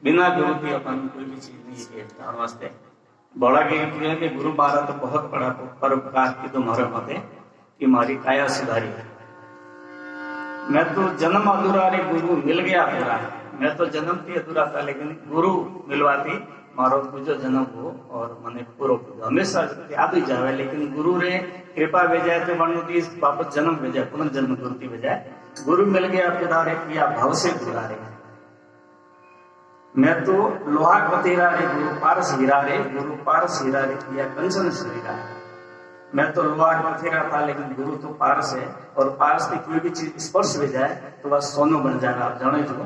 बिना गुरु की अपन कोई भी चीज नहीं है वास्ते बड़ा गिर कि गुरु मारा तो बहुत बड़ा परोपकार की तुम्हारे मते कि मारी काया सुधारी। मैं तो जन्म अधूरा रे गुरु मिल गया पूरा। मैं तो जन्म थी अधूरा था लेकिन गुरु मिलवाती मारो पूजो जन्म हो और मने पूरो पूजो हमेशा याद ही जावे। लेकिन गुरु रे कृपा भेजाए तो मन वापस जन्म भेजाए पुनर्जन्म गुरु की भेजाए। गुरु मिल गया पूरा रे किया भाव से पूरा रे। मैं तो लोहा पतेरा रे गुरु पारस हीरा रे गुरु पारस हीरा रे किया कंचन शरीरा। मैं तो लोहा पथेरा था लेकिन गुरु तो पारस है और पारस की कोई भी चीज स्पर्श हो जाए तो वह सोनो बन जाएगा। आप जाने जो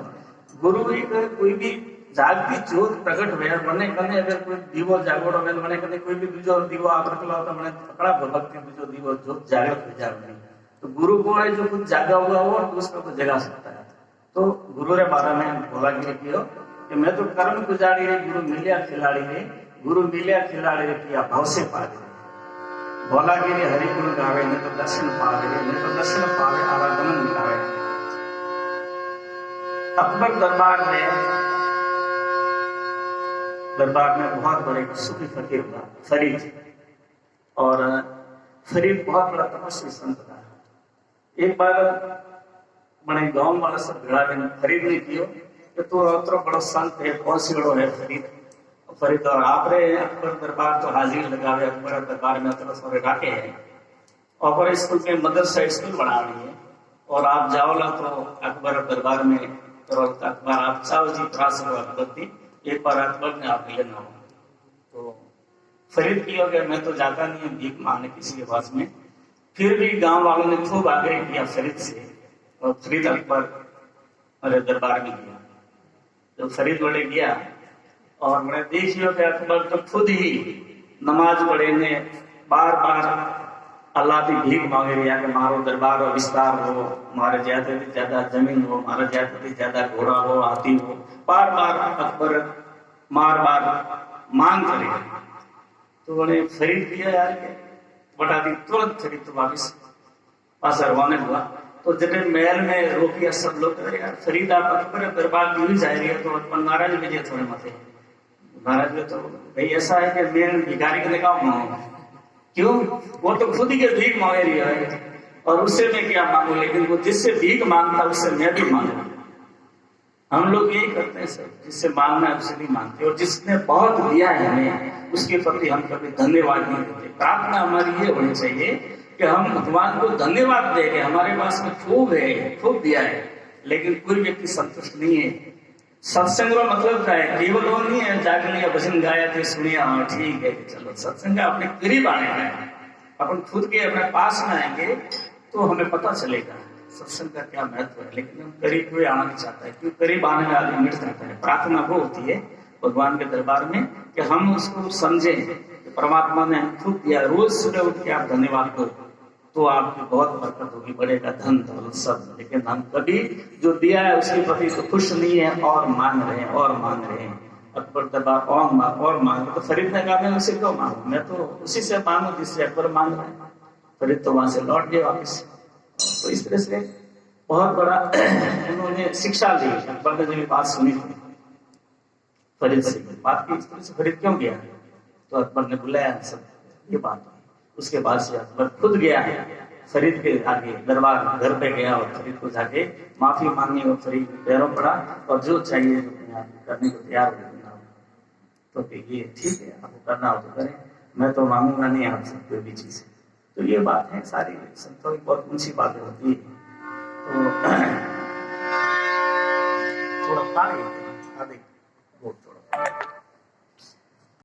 गुरु एक कोई भी जागती ज्योत प्रकट हुआ मने कने अगर कोई दीवो जागोड़ो में मने कने कोई भी दूसरो दीवो आप रखला तो मने पकड़ा भक्ति दूसरो दीवो ज्योत जागृत हो जाए। तो गुरु को है जो कुछ जागा हुआ हो तो उसको तो जगा सकता है। तो गुरु रे बारे में बोला कियो कि मैं तो कर्म गुजारी रे गुरु मिलिया खिलाड़ी रे गुरु मिलिया खिलाड़ी रे किया भाव से पावे। बोला कि हरि गुण गावे नहीं तो दर्शन पावे नहीं तो दर्शन पावे आवागमन गावे। अकबर दरबार में बहुत बड़े सूफी फकीर था फरीद। और फरीद बहुत बड़ा तपस्वी संत था। एक बार मैंने गांव वाला सब भिड़ा फरीद ने कियो कि तू अतरो बड़ो संत है कौन सीड़ो है फरीद। फरीद और आप रे अकबर दरबार तो हाजिर लगावे अकबर दरबार में अतरो सारे राखे है और स्कूल में मदरसा स्कूल बना रही है और आप जाओला तो अकबर दरबार में तो अकबर आप चाहो जी प्रास अकबर थी। एक बार अकबर ने आप लेना हो तो फरीद की हो गया मैं तो जाता नहीं है भीख मांगने किसी के पास में। फिर भी गांव वालों ने खूब आग्रह किया फरीद से और फरीद अकबर मेरे दरबार में गया। जब फरीद बड़े गया और मैंने देखियो कि अकबर तो खुद ही नमाज पढ़े ने बार बार अल्लाह की भीख मांगे रहा कि मारो दरबार हो विस्तार हो मारे ज्यादा से ज्यादा जमीन हो मारे ज्यादा से ज्यादा घोड़ा हो हाथी हो। बार बार अकबर बार मांग करे तो उन्हें फरीद दिया यार के बटा दी तुरंत फरीद तो वापिस पास रवाना हुआ। तो जब महल में रोकिया सब लोग यार फरीद आप अकबर दरबार क्यों जा रही है तो अपन नाराज भी थोड़े मथे महाराज में तो भाई ऐसा है कि मैं भिखारी के निकाह क्यों वो तो खुद ही के भीख मांग रही है और उससे मैं क्या मांगू। लेकिन वो जिससे भीख मांगता उससे मैं भी मांगू। हम लोग यही करते हैं सर जिससे मांगना है उससे नहीं मांगते और जिसने बहुत दिया है हमें उसके प्रति हम कभी धन्यवाद नहीं देते। प्रार्थना हमारी ये होनी चाहिए कि हम भगवान को धन्यवाद दें कि हमारे पास में खूब है खूब दिया है। लेकिन कोई व्यक्ति संतुष्ट नहीं है। सत्संग का मतलब क्या है केवल वो नहीं है जाकर लिया भजन गाया थे सुनिया हाँ ठीक है चलो सत्संग का अपने करीब आने का है। अपन खुद के अपने पास में आएंगे तो हमें पता चलेगा सत्संग का क्या महत्व है। लेकिन हम करीब कोई आना नहीं चाहता है क्यों करीब आने में आदमी मिट जाता है। प्रार्थना वो होती है भगवान के दरबार में कि हम उसको समझे परमात्मा ने खुद दिया। रोज सुबह उठ के आप धन्यवाद दो तो आपकी बहुत बरकत होगी बढ़ेगा धन दौलत सब। लेकिन हम कभी जो दिया है उसके प्रति तो खुश नहीं है और मांग रहे हैं और मांग रहे हैं। अकबर दरबार और मांग तो फरीद ने कहा मैं उसे क्यों मांगू मैं तो उसी से मांगू जिससे अकबर मांग रहे हैं। फरीद तो वहां से लौट गए वापिस। तो इस तरह से बहुत बड़ा उन्होंने शिक्षा ली। अकबर ने जब बात सुनी थी फरीद से बात की इस तरह से फरीद क्यों गया तो अकबर ने बुलाया सब ये बात। उसके बाद से अकबर खुद गया है फरीद के आगे दरबार घर पे गया और फरीद को जाके माफी मांगी और फरीद पैरों पड़ा और जो चाहिए करने को तैयार हो गया। तो ये ठीक है आपको करना हो तो करें मैं तो मांगूंगा नहीं आपसे कोई भी चीज। तो ये बात है सारी संतों की बहुत ऊंची बातें होती है। तो थोड़ा पानी थोड़ा